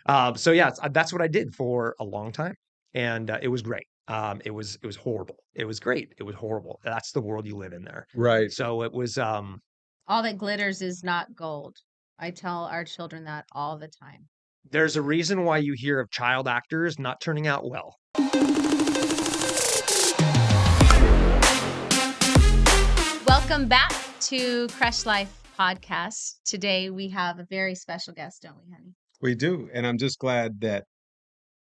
So yeah, that's what I did for a long time, and it was great. It was horrible. It was great. It was horrible. That's the world you live in there. Right. So it was. All that glitters is not gold. I tell our children that all the time. There's a reason why you hear of child actors not turning out well. Welcome back to Crush Life Podcast. Today we have a very special guest, don't we, honey? We do. And I'm just glad that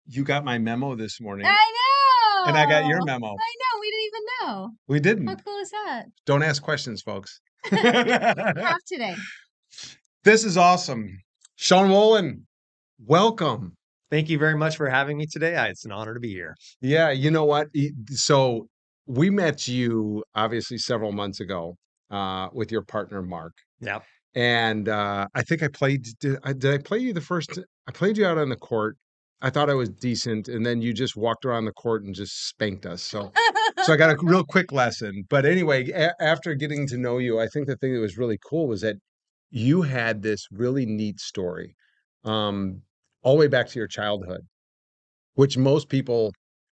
you got my memo this morning I know. and I got your memo. I know. We didn't even know. We How didn't. cool is that? Don't ask questions, folks. Have today. This is awesome. Sean Wolin, welcome. Thank you very much for having me today. It's an honor to be here. Yeah, you know what? So we met you obviously several months ago with your partner, Mark. Yep. And I think I played, did I play you the first? I played you out on the court. I thought I was decent. And then you just walked around the court and just spanked us. So I got a real quick lesson. But anyway, after getting to know you, I think the thing that was really cool was that you had this really neat story, all the way back to your childhood, which most people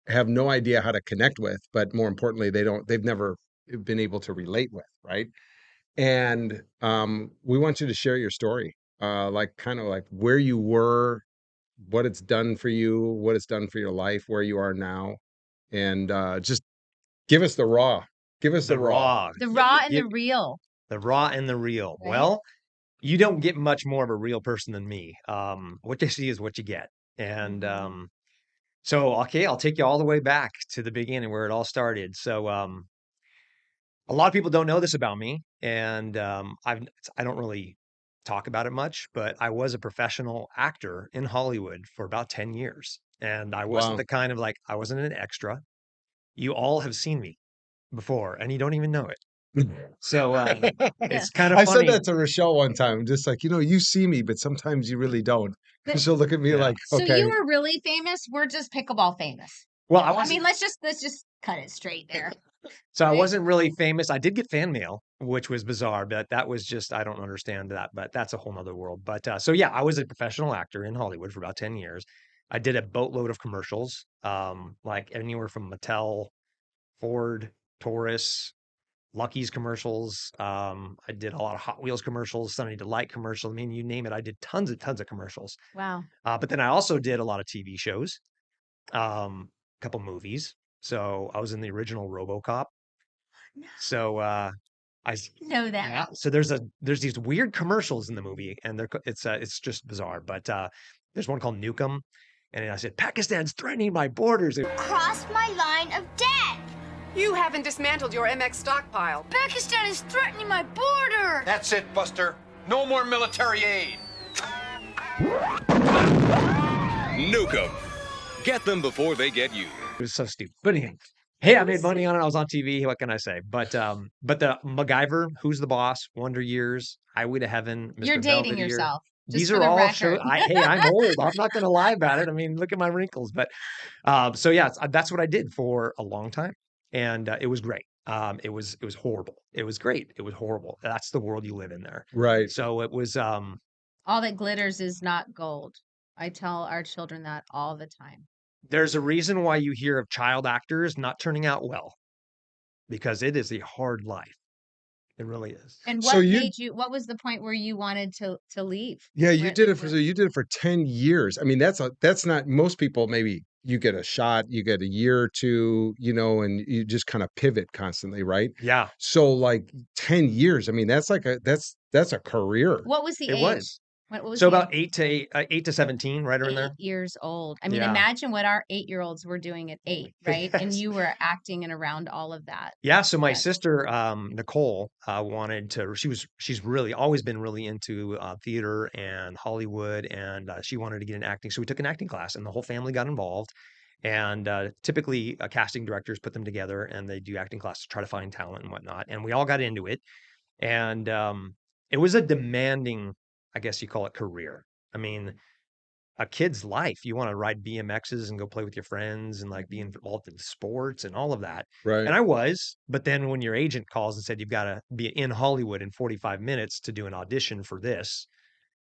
have no idea how to connect with, but more importantly, they've never been able to relate with, right? And we want you to share your story, like kind of like where you were, what it's done for you, what it's done for your life, where you are now, and just give us the raw. Give us The the raw. raw. The raw and You- the real. the raw and the real. Right? Well, you don't get much more of a real person than me. What you see is what you get. And Mhm. so, okay, I'll take you all the way back to the beginning where it all started. So, a lot of people don't know this about me, and I don't really talk about it much, but I was a professional actor in Hollywood for about 10 years. And I wasn't Wow. the kind of like, I wasn't an extra. You all have seen me before, and you don't even know it. So it's kind of I said funny. that to Rochelle one time, just like, you see me, but sometimes you really don't. But- And she'll look at me Yeah. like, So okay. you were really famous. We're just pickleball famous. Well, I I wasn't. mean, let's just cut it straight there. So I right? wasn't really famous. I did get fan mail, which was bizarre, but that was just, I don't understand that, but that's a whole nother world. But so yeah, I was a professional actor in Hollywood for about 10 years. I did a boatload of commercials, like anywhere from Mattel, Ford, Taurus, Lucky's commercials. I did a lot of Hot Wheels commercials, Sunny Delight commercials. I mean, you name it. I did tons of commercials. Wow. But then I also did a lot of TV shows, a couple movies. So I was in the original RoboCop. So Know that. yeah. So there's these weird commercials in the movie, and it's just bizarre. But there's one called Nukem, and I said Pakistan's threatening my borders. Crossed my line of death. You haven't dismantled your MX stockpile. Pakistan is threatening my border. That's it, Buster. No more military aid. Nuke 'em. Get them before they get you. It was so stupid. But anyway, hey, I made money on it. I was on TV. What can I say? But the MacGyver, Who's the Boss, Wonder Years, Highway to Heaven, Mr. You're dating Belvedere. yourself. Just These for are the all shows. record. Hey, I'm old. I'm not going to lie about it. I mean, look at my wrinkles. But so yeah, that's what I did for a long time, and it was great. It was horrible. It was great. It was horrible. That's the world you live in there. Right. So it was. All that glitters is not gold. I tell our children that all the time. There's a reason why you hear of child actors not turning out well, because it is a hard life. It really is. And So what you- made you? What was the point where you wanted to leave? Yeah, you Where- did like, it for so you did it for 10 years. I mean, that's not most people. Maybe you get a shot, you get a year or two, and you just kind of pivot constantly, right? Yeah, So like 10 years. I mean, that's a career. What was the it age? was. What was So the about age? 8 to 17, right around there. 8 years old. I mean, Yeah. imagine what our 8-year-olds were doing at 8, right? And Yes. you were acting and around all of that. Yeah, so my Yes. sister Nicole wanted to. She's really always been really into theater and Hollywood, and she wanted to get in acting. So we took an acting class, and the whole family got involved. And typically, casting directors put them together, and they do acting classes to try to find talent and whatnot. And we all got into it, and it was a demanding, I guess you call it, career. I mean, a kid's life. You want to ride BMXs and go play with your friends and like be involved in sports and all of that. Right. And I was, but then when your agent calls and said you've got to be in Hollywood in 45 minutes to do an audition for this,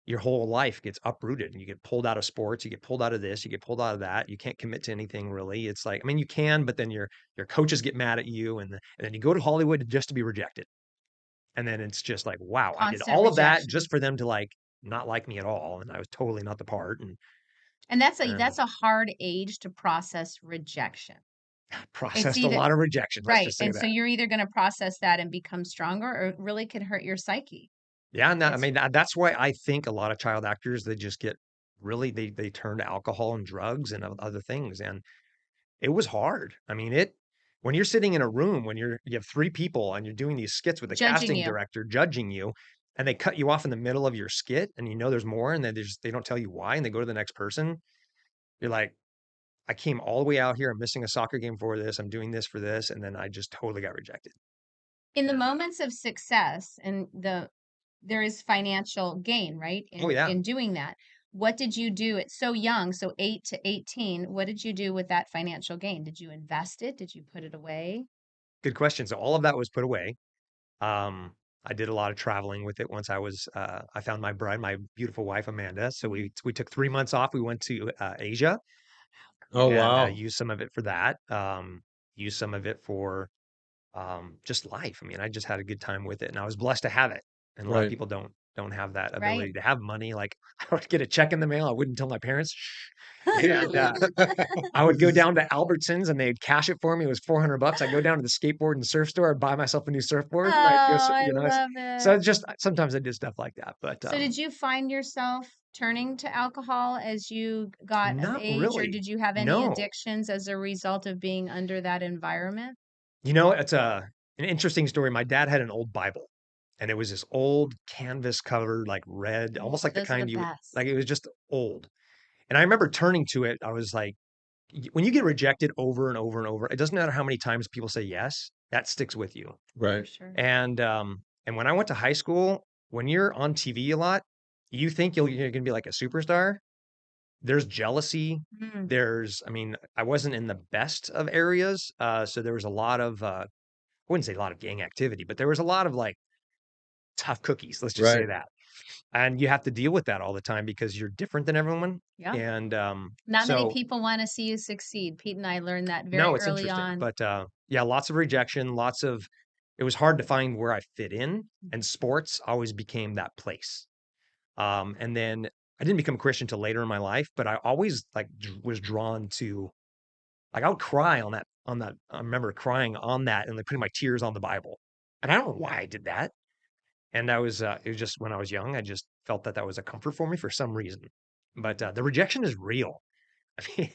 your whole life gets uprooted and you get pulled out of sports, you get pulled out of this, you get pulled out of that. You can't commit to anything really. It's like, I mean, you can, but then your coaches get mad at you and then you go to Hollywood just to be rejected. And then it's just like, wow, I did Constant all of that just rejection. for them to like not like me at all. And I was totally not the part. And And that's a hard age to process rejection. It's processed a either lot of rejection. Let's right. just say And so that. you're either going to process that and become stronger, or it really could hurt your psyche. Yeah. And that, I It's mean, that's why I think a lot of child actors, they just get really, they turn to alcohol and drugs and other things. And it was hard. I mean, when you're sitting in a room, you have 3 people and you're doing these skits with a judging casting you. director judging you, and they cut you off in the middle of your skit and you know there's more and then they don't tell you why and they go to the next person. You're like, I came all the way out here. I'm missing a soccer game for this. I'm doing this for this. And then I just totally got rejected. In the moments of success and there is financial gain, right? Oh yeah. In doing that. What did you do at so young, so 8 to 18? What did you do with that financial gain? Did you invest it? Did you put it away? Good question. So all of that was put away. Um, I did a lot of traveling with it once I found my bride, my beautiful wife, Amanda. So we took 3 months off. We went to Asia Oh, and wow. used some of it for that. Used some of it for just life. I mean, I just had a good time with it, and I was blessed to have it. And a lot of Right. people don't have that Right. ability to have money. Like I would get a check in the mail, I wouldn't tell my parents, and I would go down to Albertsons and they'd cash it for me. It was $400. I'd go down to the skateboard and surf store, I'd buy myself a new surfboard, and I'd go, Oh, I you know. love So it. it's just sometimes I did stuff like that, but So did you find yourself turning to alcohol as you got of not age, or really. did you have any No. addictions as a result of being under that environment? You know, it's an interesting story. My dad had an old Bible, and it was this old canvas covered, like red, Oh, almost like the those are the kind best. like it was just old. And I remember turning to it, I was like, when you get rejected over and over and over, it doesn't matter how many times people say yes, that sticks with you. For Right. sure. And when I went to high school, when you're on TV a lot, you think you're gonna be like a superstar. There's jealousy. Mm. I mean, I wasn't in the best of areas, so there was a lot of I wouldn't say a lot of gang activity, but there was a lot of like tough cookies. Let's just say Right. that. And you have to deal with that all the time because you're different than everyone. Yeah. And Not many so people want to see you succeed. Pete and I learned that no, very it's early interesting. on. But yeah, lots of rejection, it was hard to find where I fit in, and sports always became that place. And then I didn't become a Christian till later in my life, but I always like was drawn to like I would cry on that. I remember crying on that and like putting my tears on the Bible. And I don't know why I did that. And it was just when I was young, I just felt that that was a comfort for me for some reason. But the rejection is real. I mean,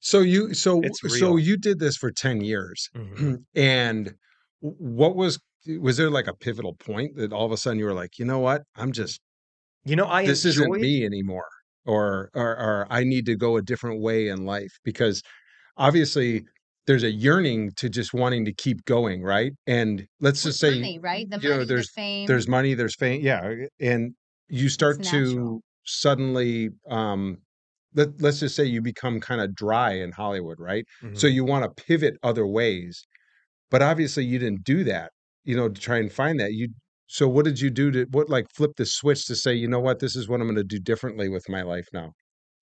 So you so it's so real. you did this for 10 years. Hmm. And what was there like a pivotal point that all of a sudden you were like, "You know what? You know, I This isn't enjoyed. me anymore," or "I need to go a different way in life," because obviously there's a yearning to just wanting to keep going, right? And let's With just say, money, right? The you know, money, the there's fame. money, there's fame, yeah, and you It's start natural. to suddenly, let's just say you become kind of dry in Hollywood, right? So Mhm. you want to pivot other ways, but obviously you didn't do that, to try and find that. So what did you do to what like flip the switch to say, you know what, this is what I'm going to do differently with my life now?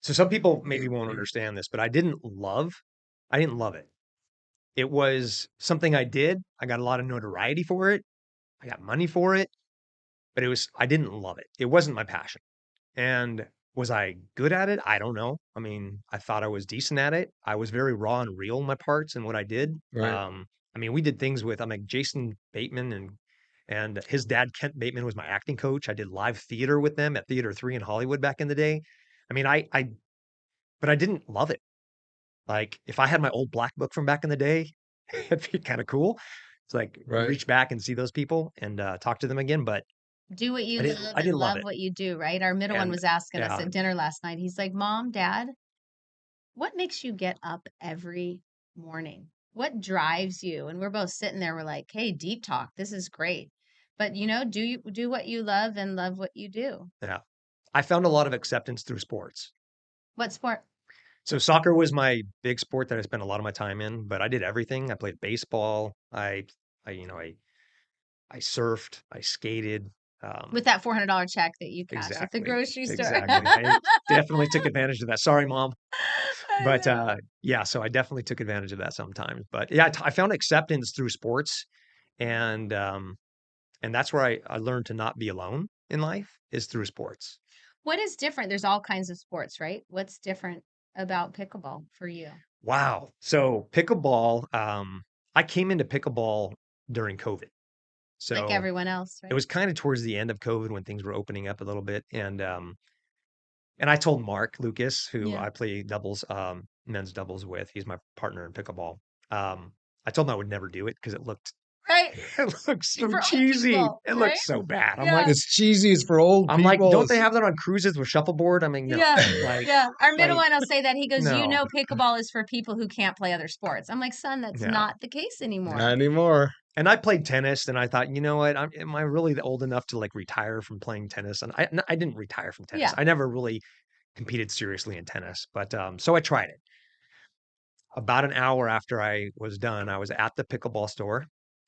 So some people maybe won't understand this, but I didn't love it. It was something I did. I got a lot of notoriety for it. I got money for it, but I didn't love it. It wasn't my passion. And was I good at it? I don't know. I mean, I thought I was decent at it. I was very raw and real in my parts and what I did. Right, I mean, we did things with I'm like Jason Bateman and his dad Kent Bateman was my acting coach. I did live theater with them at Theater 3 in Hollywood back in the day. I mean, but I didn't love it. Like if I had my old black book from back in the day, it'd be kind of cool. It's like right, reach back and see those people and talk to them again. But Do what you love I and didn't love love it. what you do, right? Our middle one And was asking us yeah, at dinner last night. He's like, Mom, Dad, what makes you get up every morning? What drives you? And we're both sitting there, we're like, hey, deep talk. This is great. But do what you love and love what you do. yeah. I found a lot of acceptance through sports. What sport? So soccer was my big sport that I spent a lot of my time in, but I did everything. I played baseball. I surfed, I skated, With that $400 check that you cashed at the Exactly. grocery store. Exactly. I definitely took advantage of that. Sorry, mom. I But know. yeah, so I definitely took advantage of that sometimes. But yeah, I found acceptance through sports, and that's where I learned to not be alone in life is through sports. What is different? There's all kinds of sports, right? What's different about pickleball for you? Wow. So pickleball, I came into pickleball during COVID. Like So everyone else, it right? was kind of towards the end of COVID when things were opening up a little bit. And I told Mark Lucas, who Yeah. I play doubles, men's doubles with, he's my partner in pickleball. I told him I would never do it because it looked Right. it looked so For old cheesy. people, It right? looked so bad. Yeah. It's cheesy. It's for old I'm like, people. don't they have that on cruises with shuffleboard? I mean, no. Yeah. Like, Yeah. Our middle like one will say that. He goes, no. pickleball is for people who can't play other sports. I'm like, son, that's Yeah. not the case anymore. Not anymore. And I played tennis, and I thought, you know what? Am I really old enough to like retire from playing tennis? And I didn't retire from tennis. Yeah. I never really competed seriously in tennis, but so I tried it. About an hour after I was done, I was at the pickleball store,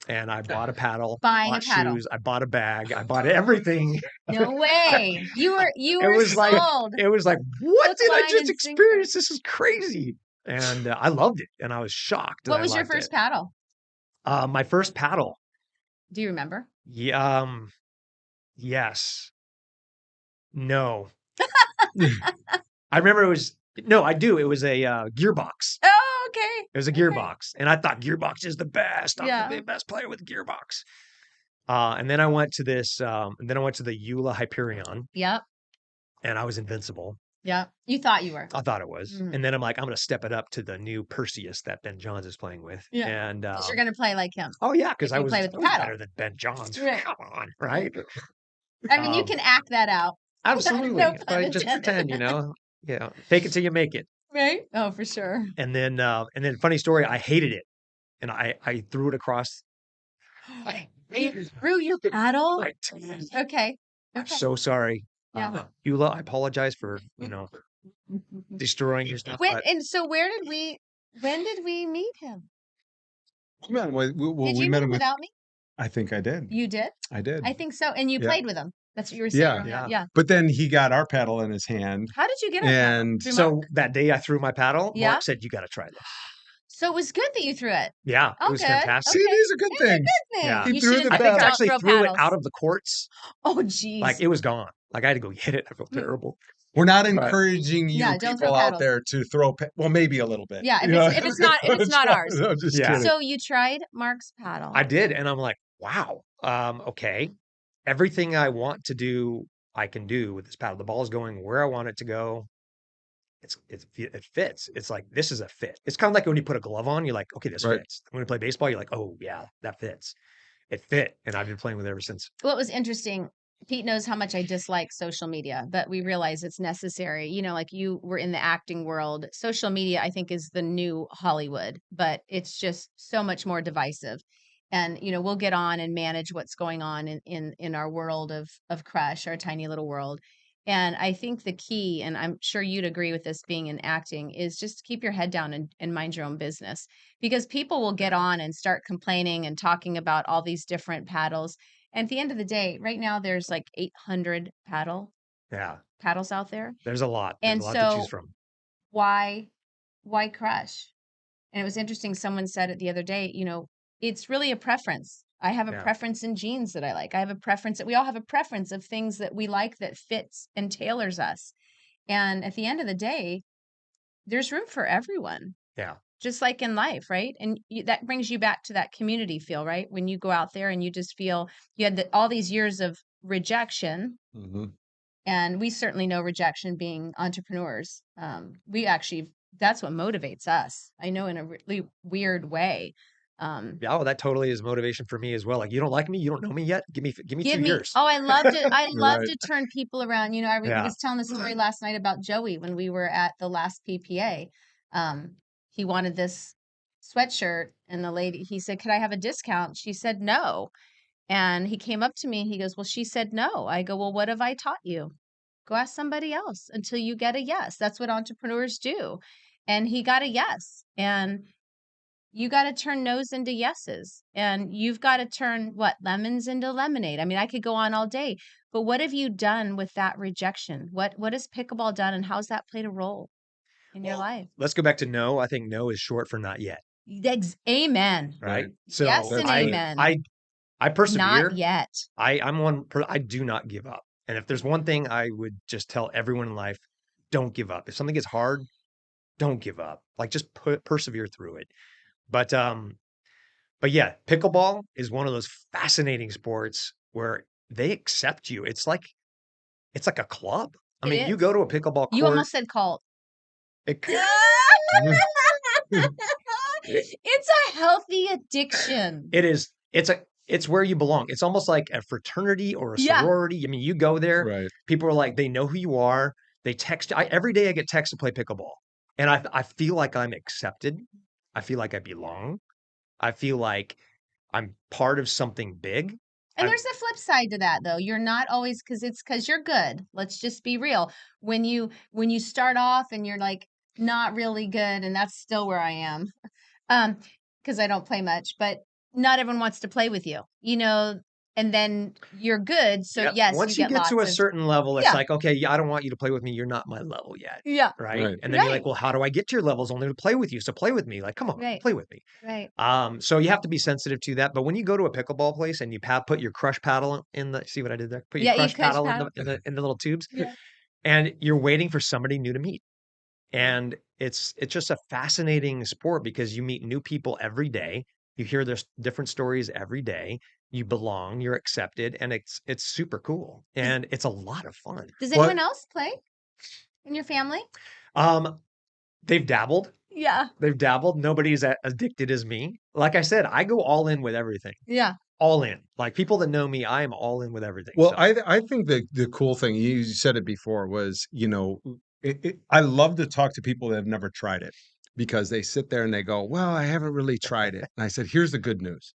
and I bought a paddle, Buying a bought paddle. shoes, I bought a bag, I bought everything. No way. You were It was like sold. it was like, what Hook, did I line, just and sinker. experience? This is crazy, and I loved it, and I was shocked that What I was your liked first it. paddle? My first paddle, Do you remember? yeah, yes, no, I remember it was no, I do. It was a gearbox. Oh, okay. It was a Okay. gearbox, and I thought gearbox is the best. I'm Yeah. the best player with gearbox. And then I went to this, and then I went to the Eula Hyperion, Yep. and I was invincible. Yep. You thought you were. I thought it was. Mhm. And then I'm like, I'm going to step it up to the new Perseus that Ben Johns is playing with. Yeah. And 'Cause you're going to play like him. oh yeah, because if you play with the paddle. better than Ben Johns. Right. Come on, right? I mean, you Um, can act that out. Absolutely. No pun But just intended. pretend, yeah, fake it till you make it. Right? Oh, for sure. And then funny story, I hated it, and I threw it across. I hated it. Through your paddle? Right. Okay. I'm Okay. so sorry. Yeah. Eula, I apologize for, destroying your stuff. When But and so when did we meet him? We met him with, Did we you met meet him with. without me? I think I did. You did? I did. I think so. And you Yeah. played with him. That's what you were saying. Yeah. Yeah. But then he got our paddle in his hand. How did you get a paddle? And Through so Mark? that day I threw my paddle, Yeah. Mark said, you got to try this. So it was good that you threw it. Yeah, Oh, it was good. fantastic. See, Okay. these are good These are things. good things. Yeah. He You threw shouldn't the I think I paddle. actually throw threw it paddles. out of the courts. Oh, geez. Like it was gone. Like I had to go hit it. I felt Mm. terrible. We're not Right. encouraging you Yeah, don't throw people out paddles. there to throw. Well, maybe a little bit. Yeah, if Yeah. it's not ours. I'm just Yeah. kidding. So you tried Mark's paddle. I did, and I'm like, wow. Okay, everything I want to do, I can do with this paddle. The ball's going where I want it to go. It fits. It's like this is a fit. It's kind of like when you put a glove on, you're like, okay, this Right. fits. When you play baseball, you're like, oh yeah, that fits. It fit, and I've been playing with it ever since. What was interesting, Pete knows how much I dislike social media, but we realize it's necessary. Like you were in the acting world. Social media, I think, is the new Hollywood, but it's just so much more divisive. And we'll get on and manage what's going on in our world of Crush, our tiny little world. And I think the key, and I'm sure you'd agree with this being in acting, is just keep your head down and mind your own business, because people will get on and start complaining and talking about all these different paddles. And at the end of the day, right now there's like 800 paddles out there. There's a lot. There's And a lot to choose so from. why Crush? And it was interesting. Someone said it the other day, it's really a preference. I have a Yeah. preference in jeans that I like. I have a preference that we all have a preference of things that we like that fits and tailors us. And at the end of the day, there's room for everyone. Yeah. Just like in life, right? And that brings you back to that community feel, right? When you go out there and you just feel you had all these years of rejection. Mm-hmm. And we certainly know rejection being entrepreneurs. That's what motivates us. I know in a really weird way. Yeah, well, that totally is motivation for me as well. Like, you don't like me, you don't know me yet. Give me 2 years. Oh, I love to. I love Right. to turn people around. I Yeah. was telling the story last night about Joey when we were at the last PPA. He wanted this sweatshirt, and the lady, he said, "Could I have a discount?" She said, "No." And he came up to me and he goes, "Well, she said no." I go, "Well, what have I taught you? Go ask somebody else until you get a yes." That's what entrepreneurs do. And he got a yes. And you got to turn no's into yeses, and you've got to turn what, lemons into lemonade. I mean, I could go on all day, but what have you done with that rejection? What has pickleball done, and how's that played a role in your Well, life? let's go back to no. I think no is short for not yet, Amen. right? Right. Yes So and That's right. amen. I Not persevere. yet. I do not give up. And if there's one thing I would just tell everyone in life, don't give up. If something gets hard, don't give up. Like just persevere through it. But but yeah, pickleball is one of those fascinating sports where they accept you. It's like a club. I It mean, you go is. to a pickleball You court, almost said cult. it, It's a healthy addiction. it is it's where you belong. It's almost like a fraternity or a Yeah. sorority. I mean, you go there, Right. people are like, they know who you are. They text. Every day I get texts to play pickleball, and I feel like I'm accepted. I feel like I belong. I feel like I'm part of something big. And I'm there's a flip side to that, though. You're not always, because you're good. Let's just be real. When you start off and you're like not really good, and that's still where I am. Because I don't play much, but not everyone wants to play with you, and then you're good. So Yep. yes, you Once you get get to lots a of, certain level, it's yeah, like, okay, yeah, I don't want you to play with me. You're not my level yet. yeah, Right. Right. And then you're like, right, well, how do I get to your levels only to play with you? So play with me. Like, come on, right, play with me. right. So you have to be sensitive to that. But when you go to a pickleball place and you put your crush paddle in the, see what I did there? Put your Yeah, you crush coach paddle in paddle. the little tubes, Yeah. and you're waiting for somebody new to meet. And it's just a fascinating sport because you meet new people every day. You hear there's different stories every day. You belong, you're accepted, and it's super cool. Does, And it's a lot of fun. does Well, anyone else play in your family? Um, they've dabbled. Yeah, They've dabbled. Nobody's addicted as me. Like I said, I go all in with everything. yeah. All in. Like people that know me, I am all in with everything. well, So I think the cool thing you said it before was, I love to talk to people that have never tried it because they sit there and they go, "Well, I haven't really tried it." And I said, "Here's the good news."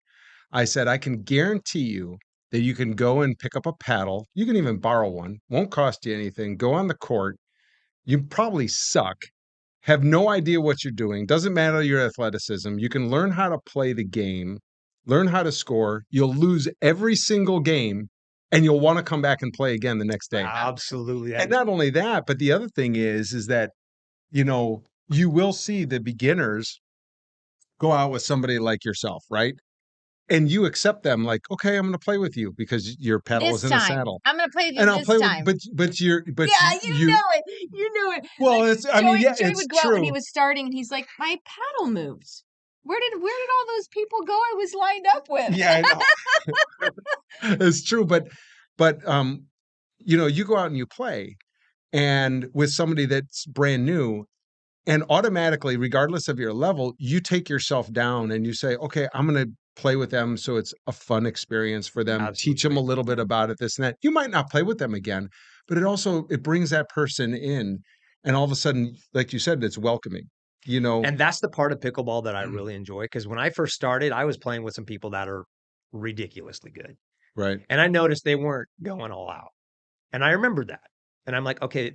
I said, "I can guarantee you that you can go and pick up a paddle. You can even borrow one. Won't cost you anything. Go on the court. You probably suck, have no idea what you're doing. Doesn't matter your athleticism. You can learn how to play the game, learn how to score. You'll lose every single game and you'll want to come back and play again the next day." absolutely. And not only that, but the other thing is that, you will see the beginners go out with somebody like yourself, right? And you accept them like, "Okay, I'm going to play with you because your paddle is This in the time, saddle." I'm gonna play with you And I'll this play with, time. Yeah, you you, know it. You know it. well, Like it's, I mean, yeah, Joey it's would go out when he true. was starting, and he's like, "My paddle moved. Where did all those people go I was lined up with?" Yeah, I know. It's true. But you go out and you play and with somebody that's brand new, and automatically, regardless of your level, you take yourself down and you say, "Okay, I'm going to play with them so it's a fun experience for them. Teach them a Absolutely. little bit about it, this and that." You might not play with them again, but it brings that person in, and all of a sudden, like you said, it's welcoming. You know, And that's the part of pickleball that I really enjoy because when I first started, I was playing with some people that are ridiculously good. right, And I noticed they weren't going all out. And I remembered that. And I'm like, okay,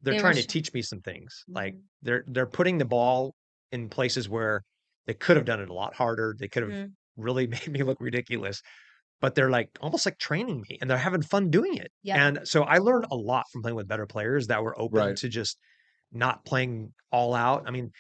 they're They were trying to sh teach me some things. Like Mhm. they're putting the ball in places where they could have done it a lot harder. They could have Mhm. really made me look ridiculous, but they're like almost like training me and they're having fun doing it. Yep. And so I learned a lot from playing with better players that were open right, to just not playing all out. I mean,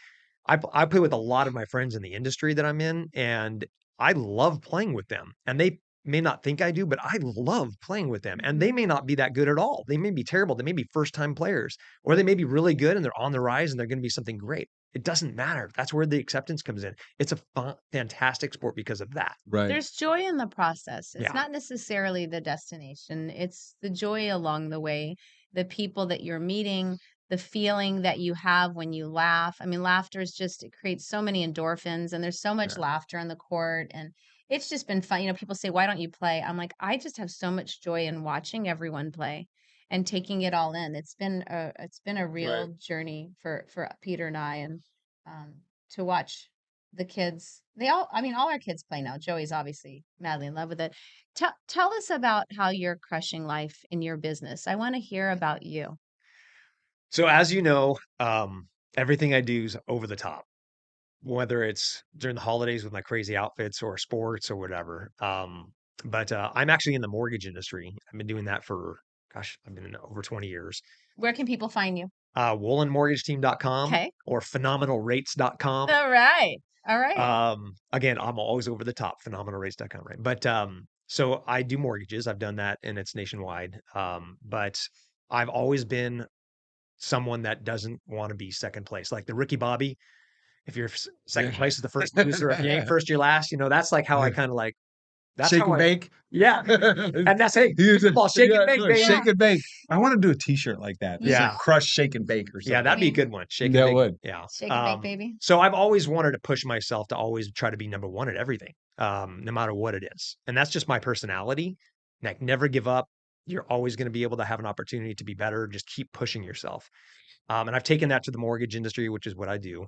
I play with a lot of my friends in the industry that I'm in, and I love playing with them. And they may not think I do, but I love playing with them. And they Mhm. may not be that good at all. They may be terrible. They may be first time players, or they may be really good and they're on the rise and they're going to be something great. It doesn't matter. That's where the acceptance comes in. It's a fun, fantastic sport because of that. right, There's joy in the process. It's Yeah. not necessarily the destination. It's the joy along the way, the people that you're meeting, the feeling that you have when you laugh. I mean, laughter is just, it creates so many endorphins, and there's so much Yeah. laughter on the court. And it's just been fun. People say, "Why don't you play?" I'm like, I just have so much joy in watching everyone play and taking it all in. It's been a right. real journey for Peter and I, and to watch the kids. All our kids play now. Joey's obviously madly in love with it. Tell us about how you're crushing life in your business. I want to hear about you. So as you know, everything I do is over the top. whether it's during the holidays with my crazy outfits or sports or whatever. But I'm actually in the mortgage industry. I've been doing that for, gosh, I've been in it over 20 years. Where can people find you? Woolenmortgageteam.com Okay. or phenomenalrates.com. All right. All right. Again, I'm always over the top, phenomenalrates.com, right? But so I do mortgages. I've done that and it's nationwide. But I've always been someone that doesn't want to be second place. Like the Ricky Bobby, if you're second place is the first loser, if you ain't first, you're last. That's like how I kind of like, that's Shake how and bake. yeah. And that's, hey, pickleball, shake and bake, no, baby. shake and bake. I want to do a T-shirt like that. It's Yeah. like crush, shake and bake or something. Yeah, that'd be a mean, good one. Shake and that bake. would. Yeah. Shake and bake, baby. So I've always wanted to push myself to always try to be number one at everything, no matter what it is. And that's just my personality. Like, never give up. You're always going to be able to have an opportunity to be better. Just keep pushing yourself. And I've taken that to the mortgage industry, which is what I do.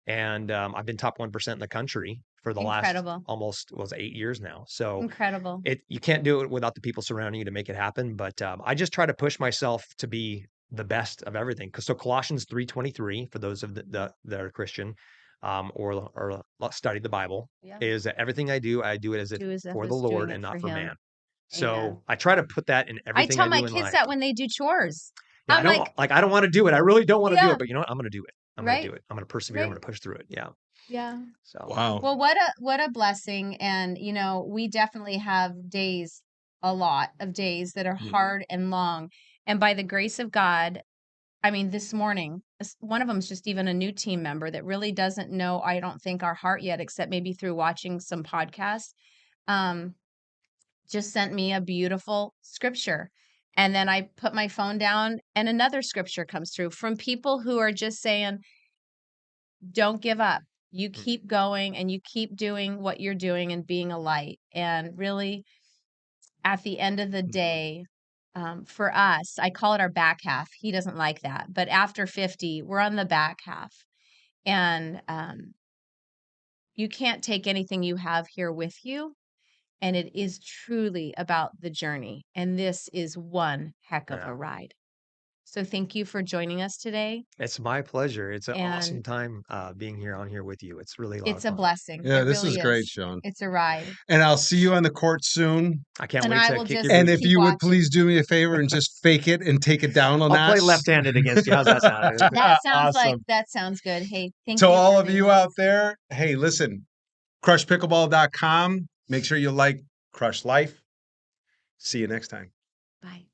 And I've been top 1% in the country for the last Incredible. almost 8 years now. So Incredible. you can't do it without the people surrounding you to make it happen. But I just try to push myself to be the best of everything. So Colossians 3:23, for those of that are Christian, or study the Bible, Yeah. is that everything I do it as if Do as if for I the was doing Lord it and not for for him. man. So Amen. I try to put that in I everything tell I my do in kids life. that when they do chores. Yeah, I'm like, I don't want to do it. I really don't want to do Yeah. it, but you know what? I'm going to do it. I'm going to Right. do it. I'm going to persevere. I'm Right. going to push through it. Yeah. Yeah. So Wow. Well, what a blessing. And we definitely have days, a lot of days that are Mhm. hard and long. And by the grace of God, I mean, this morning, one of them is just even a new team member that really doesn't know, I don't think, our heart yet, except maybe through watching some podcasts. Just sent me a beautiful scripture. And then I put my phone down and another scripture comes through from people who are just saying, don't give up. You keep going and you keep doing what you're doing and being a light. And really, at the end of the day, for us, I call it our back half. He doesn't like that. But after 50, we're on the back half. And you can't take anything you have here with you. And it is truly about the journey. And this is one heck of yeah. a ride. So thank you for joining us today. It's my pleasure. It's an awesome And time being here with you. It's really a lot of it's a fun. blessing. Yeah, It this really is great, is. Sean. It's a ride. And I'll see you on the court soon. I can't And wait I to will kick just your And booty. if keep you would watching. please do me a favor and just fake it and take it down a I'll notch. play left-handed against you. How's that sound? That sounds good. Hey, thank To you. all for of being you with out us. there, hey, listen, crushpickleball.com. Make sure you like Crush Life. See you next time. Bye.